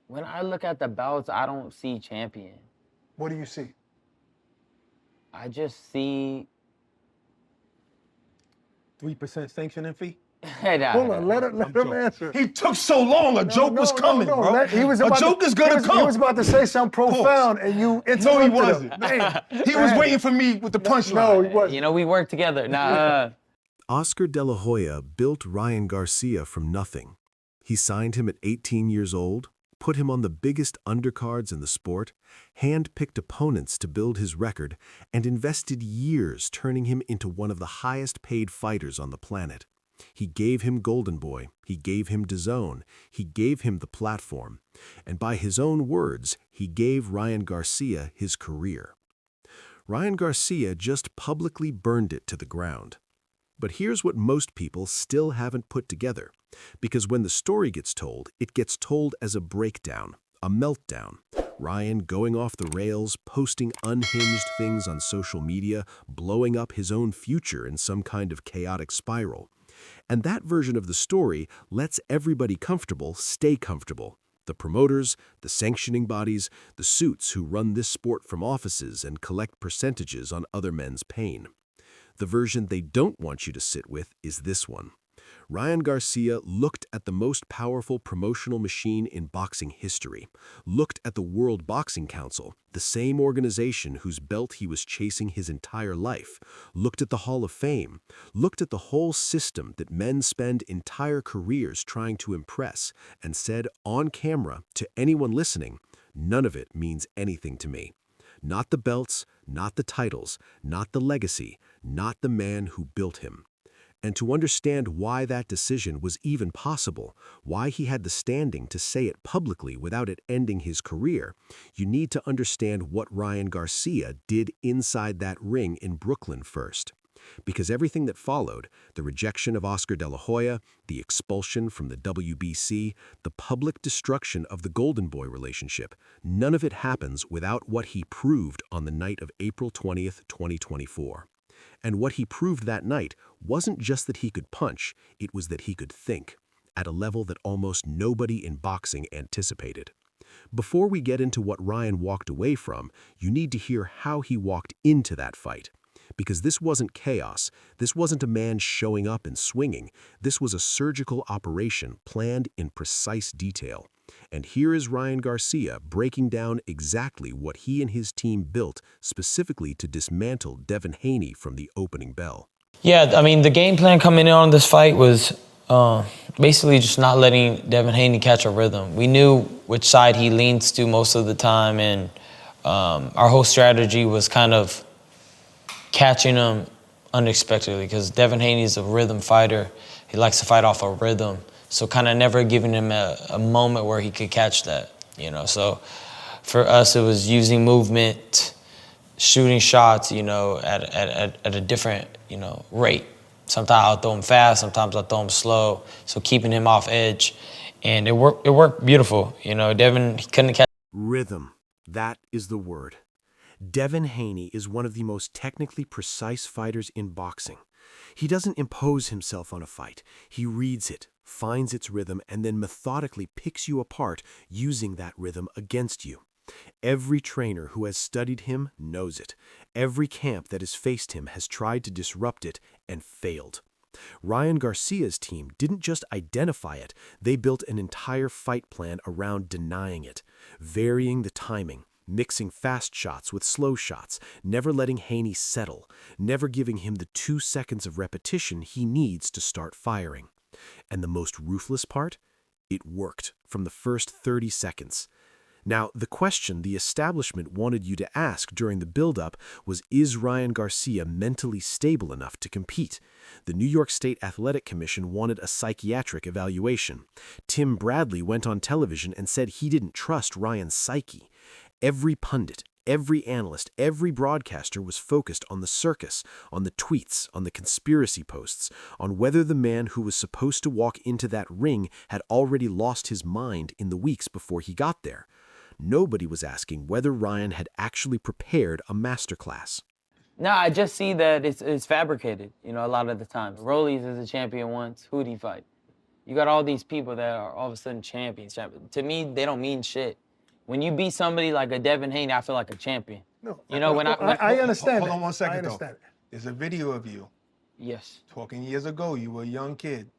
When I look at the belts, I don't see champion. What do you see? I just see 3% sanctioning fee? Hold on, let him answer. He took so long. A joke was coming, bro. He was A about joke to, is gonna come. He was about to say something profound, and you interrupted No, he him. wasn't. Man, He was waiting for me with the punchline. No, he wasn't. You know, we work together. Oscar De La Hoya built Ryan Garcia from nothing. He signed him at 18 years old, put him on the biggest undercards in the sport, hand-picked opponents to build his record, and invested years turning him into one of the highest-paid fighters on the planet. He gave him Golden Boy, he gave him DAZN, he gave him the platform, and by his own words, he gave Ryan Garcia his career. Ryan Garcia just publicly burned it to the ground. But here's what most people still haven't put together, because when the story gets told, it gets told as a breakdown, a meltdown. Ryan going off the rails, posting unhinged things on social media, blowing up his own future in some kind of chaotic spiral. And that version of the story lets everybody comfortable stay comfortable. The promoters, the sanctioning bodies, the suits who run this sport from offices and collect percentages on other men's pain. The version they don't want you to sit with is this one. Ryan Garcia looked at the most powerful promotional machine in boxing history, looked at the World Boxing Council, the same organization whose belt he was chasing his entire life, looked at the Hall of Fame, looked at the whole system that men spend entire careers trying to impress, and said on camera to anyone listening, "None of it means anything to me." Not the belts, not the titles, not the legacy, not the man who built him. And to understand why that decision was even possible, why he had the standing to say it publicly without it ending his career, you need to understand what Ryan Garcia did inside that ring in Brooklyn first. Because everything that followed, the rejection of Oscar De La Hoya, the expulsion from the WBC, the public destruction of the Golden Boy relationship, none of it happens without what he proved on the night of April 20th, 2024. And what he proved that night wasn't just that he could punch, it was that he could think, at a level that almost nobody in boxing anticipated. Before we get into what Ryan walked away from, you need to hear how he walked into that fight. Because this wasn't chaos, this wasn't a man showing up and swinging, this was a surgical operation planned in precise detail. And here is Ryan Garcia breaking down exactly what he and his team built specifically to dismantle Devin Haney from the opening bell. Yeah, I mean, the game plan coming in on this fight was basically just not letting Devin Haney catch a rhythm. We knew which side he leans to most of the time, and our whole strategy was kind of catching him unexpectedly, because Devin Haney's a rhythm fighter. He likes to fight off a rhythm. So kind of never giving him a moment where he could catch that, you know. So for us, it was using movement, shooting shots, you know, at a different, you know, rate. Sometimes I'll throw him fast, sometimes I'll throw him slow. So keeping him off edge. And it worked beautiful. You know, Devin, he couldn't catch. Rhythm. That is the word. Devin Haney is one of the most technically precise fighters in boxing. He doesn't impose himself on a fight. He reads it, finds its rhythm, and then methodically picks you apart using that rhythm against you. Every trainer who has studied him knows it. Every camp that has faced him has tried to disrupt it and failed. Ryan Garcia's team didn't just identify it, they built an entire fight plan around denying it, varying the timing, mixing fast shots with slow shots, never letting Haney settle, never giving him the 2 seconds of repetition he needs to start firing. And the most ruthless part? It worked from the first 30 seconds. Now, the question the establishment wanted you to ask during the build-up was, is Ryan Garcia mentally stable enough to compete? The New York State Athletic Commission wanted a psychiatric evaluation. Tim Bradley went on television and said he didn't trust Ryan's psyche. Every pundit, every analyst, every broadcaster was focused on the circus, on the tweets, on the conspiracy posts, on whether the man who was supposed to walk into that ring had already lost his mind in the weeks before he got there. Nobody was asking whether Ryan had actually prepared a masterclass. No, I just see that it's fabricated, you know, a lot of the times. Rollies is a champion once. Who'd he fight? You got all these people that are all of a sudden champions. To me, they don't mean shit. When you beat somebody like a Devin Haney, I feel like a champion. No, You know, when I understand. Hold on one I second, though. understand. There's a video of you Yes. talking years ago. You were a young kid.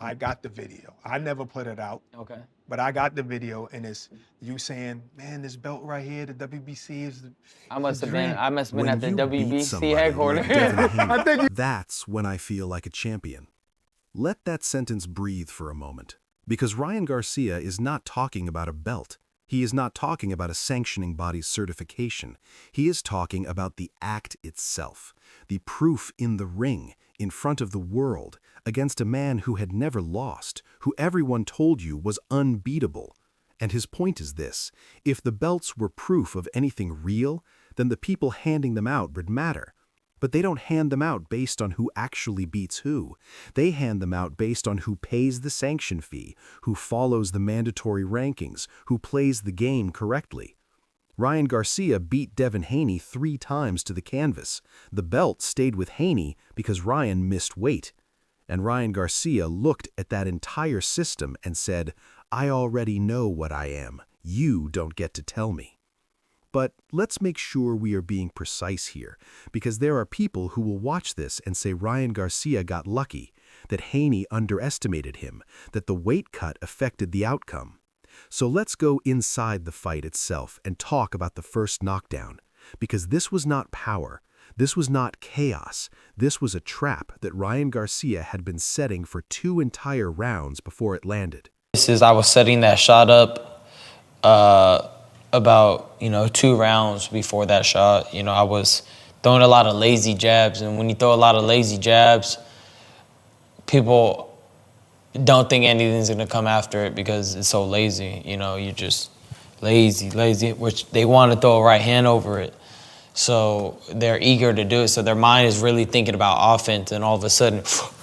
I got the video. I never put it out, Okay. but I got the video, and it's you saying, "Man, this belt right here, the WBC is." I must have been When at the you beat WBC somebody headquarters. like Devin Haney, I think that's when I feel like a champion. Let that sentence breathe for a moment, because Ryan Garcia is not talking about a belt. He is not talking about a sanctioning body's certification. He is talking about the act itself, the proof in the ring, in front of the world, against a man who had never lost, who everyone told you was unbeatable. And his point is this: if the belts were proof of anything real, then the people handing them out would matter. But they don't hand them out based on who actually beats who. They hand them out based on who pays the sanction fee, who follows the mandatory rankings, who plays the game correctly. Ryan Garcia beat Devin Haney 3 times to the canvas. The belt stayed with Haney because Ryan missed weight. And Ryan Garcia looked at that entire system and said, "I already know what I am. You don't get to tell me." But let's make sure we are being precise here, because there are people who will watch this and say Ryan Garcia got lucky, that Haney underestimated him, that the weight cut affected the outcome. So let's go inside the fight itself and talk about the first knockdown, because this was not power, this was not chaos, this was a trap that Ryan Garcia had been setting for 2 entire rounds before it landed. I was setting that shot up about 2 rounds before that shot. I was throwing a lot of lazy jabs, and when you throw a lot of lazy jabs, people don't think anything's gonna come after it because it's so lazy. You're just lazy, which they want to throw a right hand over it. So they're eager to do it. So their mind is really thinking about offense, and all of a sudden,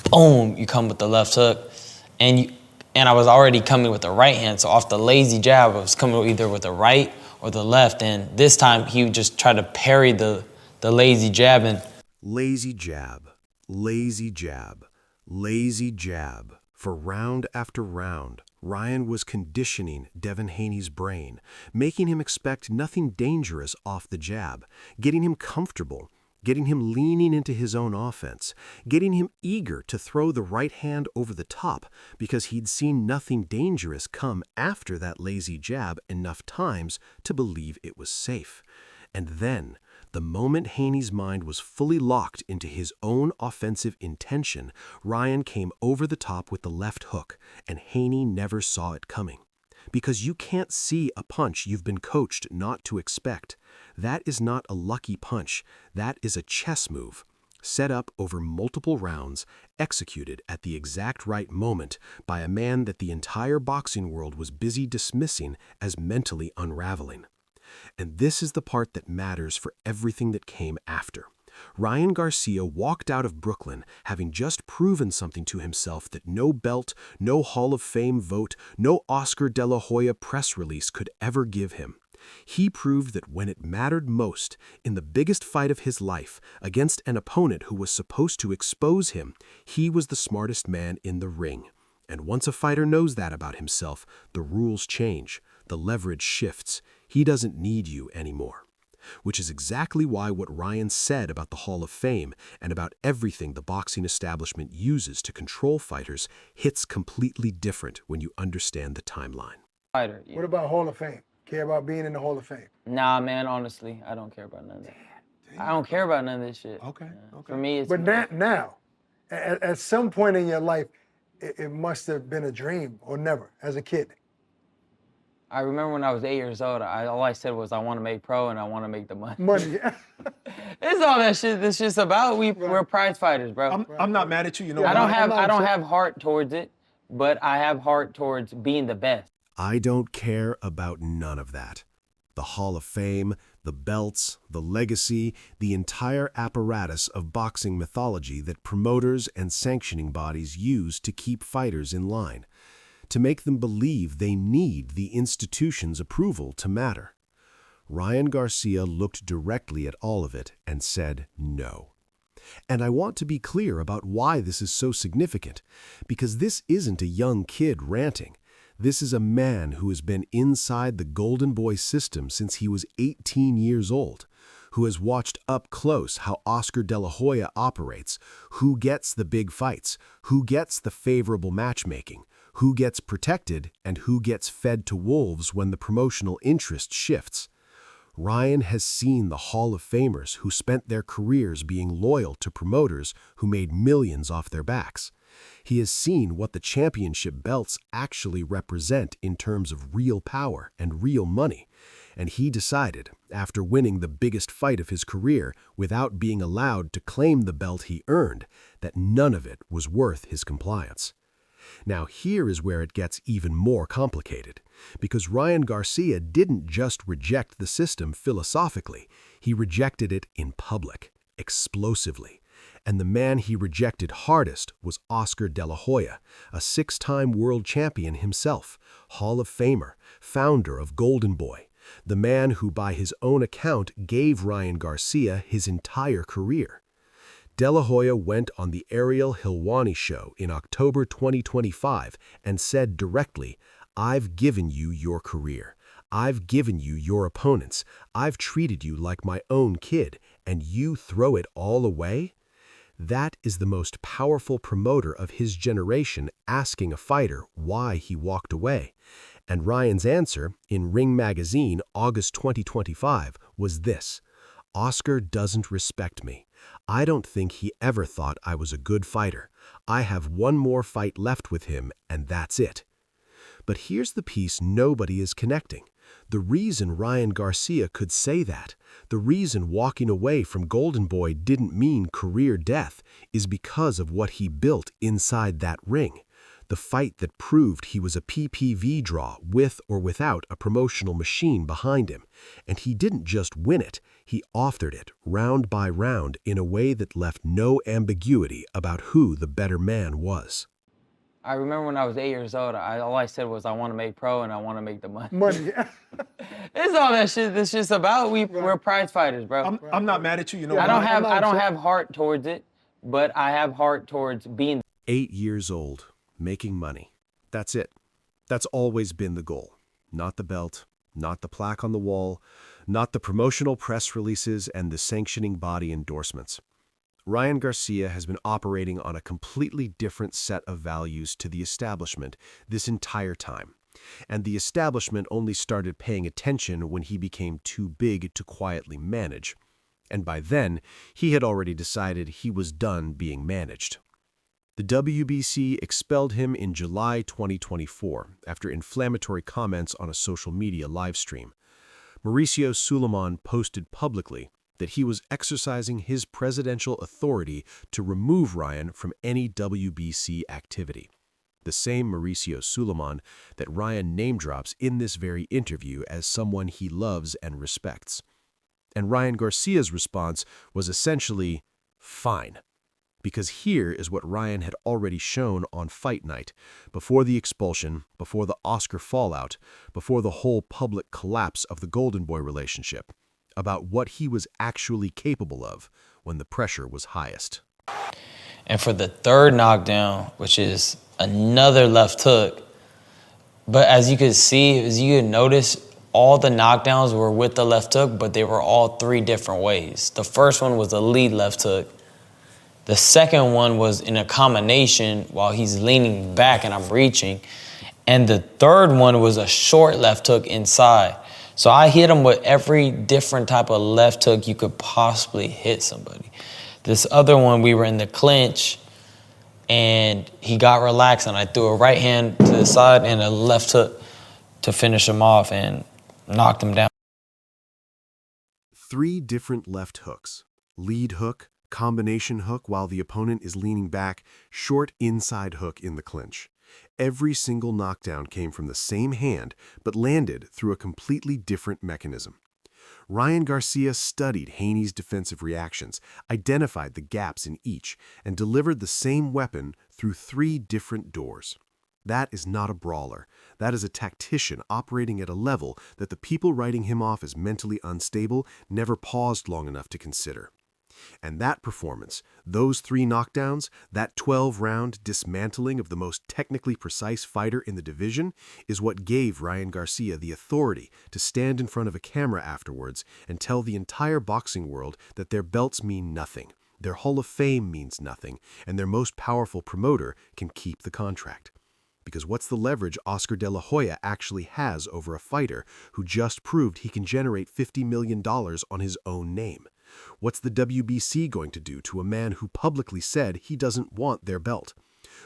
boom, you come with the left hook, and I was already coming with the right hand. So off the lazy jab, I was coming either with the right or the left. And this time he would just try to parry the lazy jab. And lazy jab, lazy jab, lazy jab. For round after round, Ryan was conditioning Devin Haney's brain, making him expect nothing dangerous off the jab, getting him comfortable, getting him leaning into his own offense, getting him eager to throw the right hand over the top because he'd seen nothing dangerous come after that lazy jab enough times to believe it was safe. And then, the moment Haney's mind was fully locked into his own offensive intention, Ryan came over the top with the left hook, and Haney never saw it coming. Because you can't see a punch you've been coached not to expect. That is not a lucky punch. That is a chess move, set up over multiple rounds, executed at the exact right moment by a man that the entire boxing world was busy dismissing as mentally unraveling. And this is the part that matters for everything that came after. Ryan Garcia walked out of Brooklyn having just proven something to himself that no belt, no Hall of Fame vote, no Oscar De La Hoya press release could ever give him. He proved that when it mattered most, in the biggest fight of his life, against an opponent who was supposed to expose him, he was the smartest man in the ring. And once a fighter knows that about himself, the rules change, the leverage shifts. He doesn't need you anymore. Which is exactly why what Ryan said about the Hall of Fame and about everything the boxing establishment uses to control fighters hits completely different when you understand the timeline. What about Hall of Fame? Care about being in the Hall of Fame? Nah, man, honestly, I don't care about none of that. I don't care about none of this shit. Okay. For me, it's... But now, at some point in your life, it must have been a dream, or never, as a kid. I remember when I was 8 years old, all I said was I want to make pro and I want to make the money. Money, yeah. It's all that shit this shit's about. We're prize fighters, bro. I'm not mad at you. You know, I don't have heart towards it, but I have heart towards being the best. I don't care about none of that. The Hall of Fame, the belts, the legacy, the entire apparatus of boxing mythology that promoters and sanctioning bodies use to keep fighters in line, to make them believe they need the institution's approval to matter. Ryan Garcia looked directly at all of it and said no. And I want to be clear about why this is so significant, because this isn't a young kid ranting. This is a man who has been inside the Golden Boy system since he was 18 years old, who has watched up close how Oscar De La Hoya operates, who gets the big fights, who gets the favorable matchmaking, who gets protected, and who gets fed to wolves when the promotional interest shifts. Ryan has seen the Hall of Famers who spent their careers being loyal to promoters who made millions off their backs. He has seen what the championship belts actually represent in terms of real power and real money, and he decided, after winning the biggest fight of his career without being allowed to claim the belt he earned, that none of it was worth his compliance. Now here is where it gets even more complicated, because Ryan Garcia didn't just reject the system philosophically, he rejected it in public, explosively. And the man he rejected hardest was Oscar De La Hoya, a six-time world champion himself, Hall of Famer, founder of Golden Boy, the man who by his own account gave Ryan Garcia his entire career. De La Hoya went on the Ariel Helwani show in October 2025 and said directly, "I've given you your career. I've given you your opponents. I've treated you like my own kid, and you throw it all away?" That is the most powerful promoter of his generation asking a fighter why he walked away. And Ryan's answer, in Ring Magazine, August 2025, was this: "Oscar doesn't respect me. I don't think he ever thought I was a good fighter. I have one more fight left with him, and that's it." But here's the piece nobody is connecting. The reason Ryan Garcia could say that, the reason walking away from Golden Boy didn't mean career death, is because of what he built inside that ring. The fight that proved he was a PPV draw with or without a promotional machine behind him. And he didn't just win it, he authored it round by round in a way that left no ambiguity about who the better man was. I remember when I was 8 years old, all I said was I want to make pro and I want to make the money. Money. It's all that shit. This shit's about. We're prize fighters, bro. I'm not mad at you. You know, I don't why? have heart towards it, but I have heart towards being. 8 years old, making money. That's it. That's always been the goal. Not the belt, not the plaque on the wall, not the promotional press releases and the sanctioning body endorsements. Ryan Garcia has been operating on a completely different set of values to the establishment this entire time. And the establishment only started paying attention when he became too big to quietly manage. And by then, he had already decided he was done being managed. The WBC expelled him in July 2024 after inflammatory comments on a social media livestream. Mauricio Sulaiman posted publicly that he was exercising his presidential authority to remove Ryan from any WBC activity. The same Mauricio Sulaiman that Ryan name-drops in this very interview as someone he loves and respects. And Ryan Garcia's response was essentially, fine. Because here is what Ryan had already shown on Fight Night, before the expulsion, before the Oscar fallout, before the whole public collapse of the Golden Boy relationship, about what he was actually capable of when the pressure was highest. And for the third knockdown, which is another left hook, but as you could see, as you could notice, all the knockdowns were with the left hook, but they were all three different ways. The first one was a lead left hook. The second one was in a combination while he's leaning back and I'm reaching. And the third one was a short left hook inside. So I hit him with every different type of left hook you could possibly hit somebody. This other one, we were in the clinch and he got relaxed and I threw a right hand to the side and a left hook to finish him off and knocked him down. 3 different left hooks: lead hook, combination hook while the opponent is leaning back, short inside hook in the clinch. Every single knockdown came from the same hand, but landed through a completely different mechanism. Ryan Garcia studied Haney's defensive reactions, identified the gaps in each, and delivered the same weapon through 3 different doors. That is not a brawler. That is a tactician operating at a level that the people writing him off as mentally unstable never paused long enough to consider. And that performance, those 3 knockdowns, that 12-round dismantling of the most technically precise fighter in the division is what gave Ryan Garcia the authority to stand in front of a camera afterwards and tell the entire boxing world that their belts mean nothing, their Hall of Fame means nothing, and their most powerful promoter can keep the contract. Because what's the leverage Oscar De La Hoya actually has over a fighter who just proved he can generate $50 million on his own name? What's the WBC going to do to a man who publicly said he doesn't want their belt?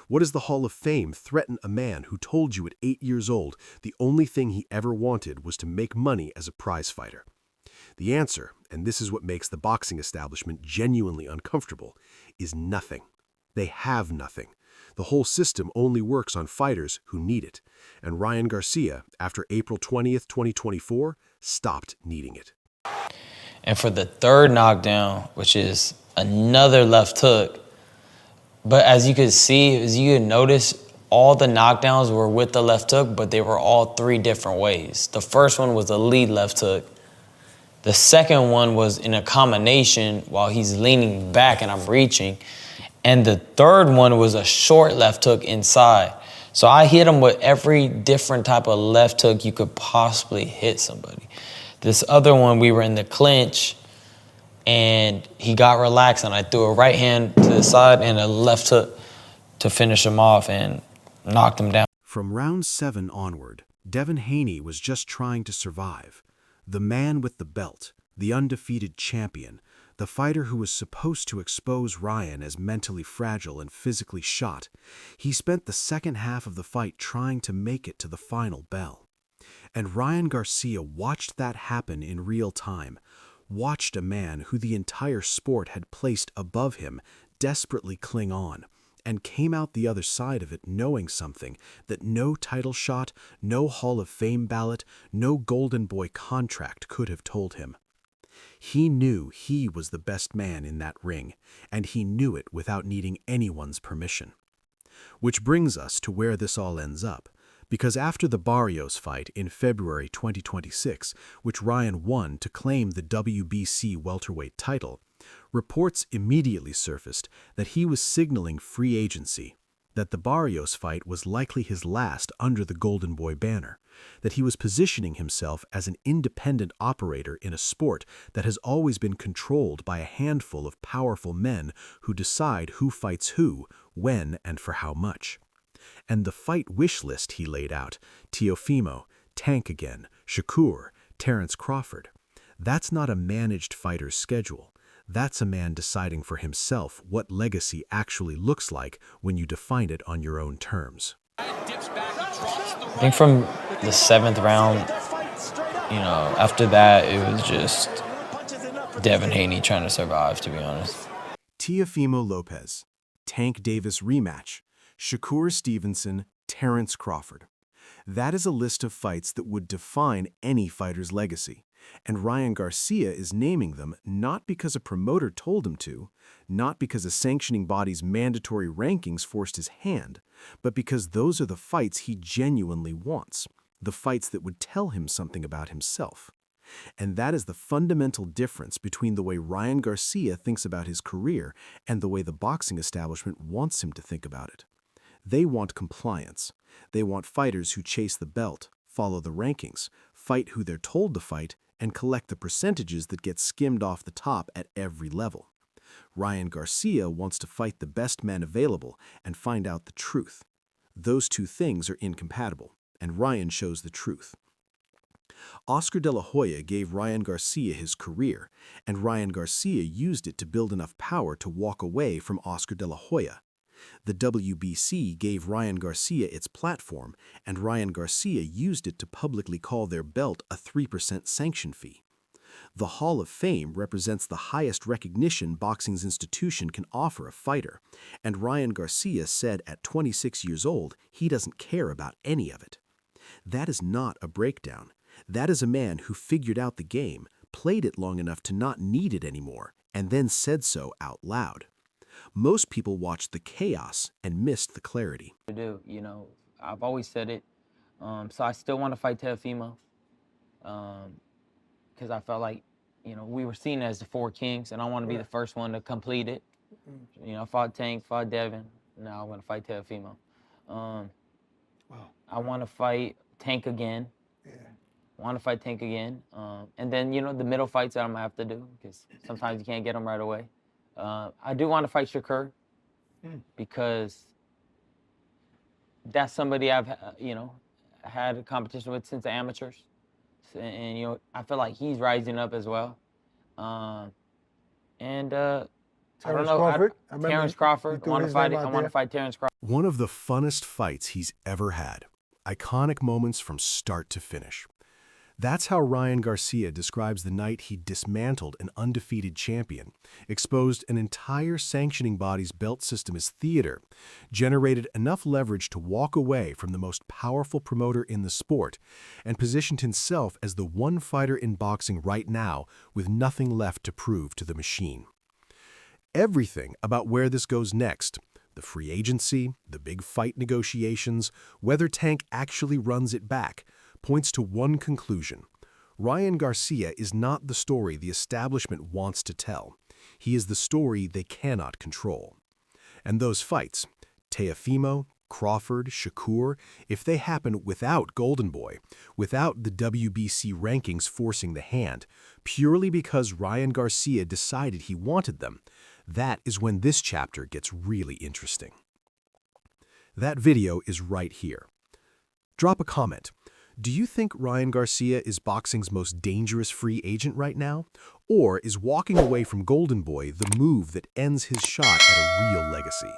What does the Hall of Fame threaten a man who told you at 8 years old the only thing he ever wanted was to make money as a prize fighter? The answer, and this is what makes the boxing establishment genuinely uncomfortable, is nothing. They have nothing. The whole system only works on fighters who need it. And Ryan Garcia, after April 20th, 2024, stopped needing it. And for the third knockdown, which is another left hook, but as you could see, as you could notice, all the knockdowns were with the left hook, but they were all 3 different ways. The first one was a lead left hook. The second one was in a combination while he's leaning back and I'm reaching. And the third one was a short left hook inside. So I hit him with every different type of left hook you could possibly hit somebody. This other one, we were in the clinch, and he got relaxed, and I threw a right hand to the side and a left hook to finish him off and knocked him down. From round 7 onward, Devin Haney was just trying to survive. The man with the belt, the undefeated champion, the fighter who was supposed to expose Ryan as mentally fragile and physically shot, he spent the second half of the fight trying to make it to the final bell. And Ryan Garcia watched that happen in real time, watched a man who the entire sport had placed above him desperately cling on, and came out the other side of it knowing something that no title shot, no Hall of Fame ballot, no Golden Boy contract could have told him. He knew he was the best man in that ring, and he knew it without needing anyone's permission. Which brings us to where this all ends up. Because after the Barrios fight in February 2026, which Ryan won to claim the WBC welterweight title, reports immediately surfaced that he was signaling free agency, that the Barrios fight was likely his last under the Golden Boy banner, that he was positioning himself as an independent operator in a sport that has always been controlled by a handful of powerful men who decide who fights who, when, and for how much. And the fight wish list he laid out, Teofimo, Tank again, Shakur, Terence Crawford, that's not a managed fighter's schedule. That's a man deciding for himself what legacy actually looks like when you define it on your own terms. I think from the 7th round, after that, it was just Devin Haney trying to survive, to be honest. Teofimo Lopez, Tank Davis rematch, Shakur Stevenson, Terence Crawford. That is a list of fights that would define any fighter's legacy. And Ryan Garcia is naming them not because a promoter told him to, not because a sanctioning body's mandatory rankings forced his hand, but because those are the fights he genuinely wants, the fights that would tell him something about himself. And that is the fundamental difference between the way Ryan Garcia thinks about his career and the way the boxing establishment wants him to think about it. They want compliance. They want fighters who chase the belt, follow the rankings, fight who they're told to fight, and collect the percentages that get skimmed off the top at every level. Ryan Garcia wants to fight the best men available and find out the truth. Those two things are incompatible, and Ryan shows the truth. Oscar De La Hoya gave Ryan Garcia his career, and Ryan Garcia used it to build enough power to walk away from Oscar De La Hoya. The WBC gave Ryan Garcia its platform, and Ryan Garcia used it to publicly call their belt a 3% sanction fee. The Hall of Fame represents the highest recognition boxing's institution can offer a fighter, and Ryan Garcia said at 26 years old he doesn't care about any of it. That is not a breakdown. That is a man who figured out the game, played it long enough to not need it anymore, and then said so out loud. Most people watched the chaos and missed the clarity. I've always said it. So I still want to fight Teofimo because I felt like you know, we were seen as the four kings, and I want to be the Right. first one to complete it. You know, I fought Tank, fought Devin. Now I'm gonna fight Teofimo. Wow. I want to fight Tank again. Yeah. Want to fight Tank again. And then, you know, the middle fights that I'm gonna have to do, because sometimes you can't get them right away. I do want to fight Shakur because that's somebody I've, you know, had a competition with since the amateurs. And you know, I feel like he's rising up as well. I don't Terrence know. Crawford. I remember Terrence you Crawford. threw Want to his fight name it. I out want to there. fight Terrence Crawford. One of the funnest fights he's ever had. Iconic moments from start to finish. That's how Ryan Garcia describes the night he dismantled an undefeated champion, exposed an entire sanctioning body's belt system as theater, generated enough leverage to walk away from the most powerful promoter in the sport, and positioned himself as the one fighter in boxing right now with nothing left to prove to the machine. Everything about where this goes next, the free agency, the big fight negotiations, whether Tank actually runs it back, points to one conclusion. Ryan Garcia is not the story the establishment wants to tell. He is the story they cannot control. And those fights, Teofimo, Crawford, Shakur, if they happen without Golden Boy, without the WBC rankings forcing the hand, purely because Ryan Garcia decided he wanted them, that is when this chapter gets really interesting. That video is right here. Drop a comment. Do you think Ryan Garcia is boxing's most dangerous free agent right now? Or is walking away from Golden Boy the move that ends his shot at a real legacy?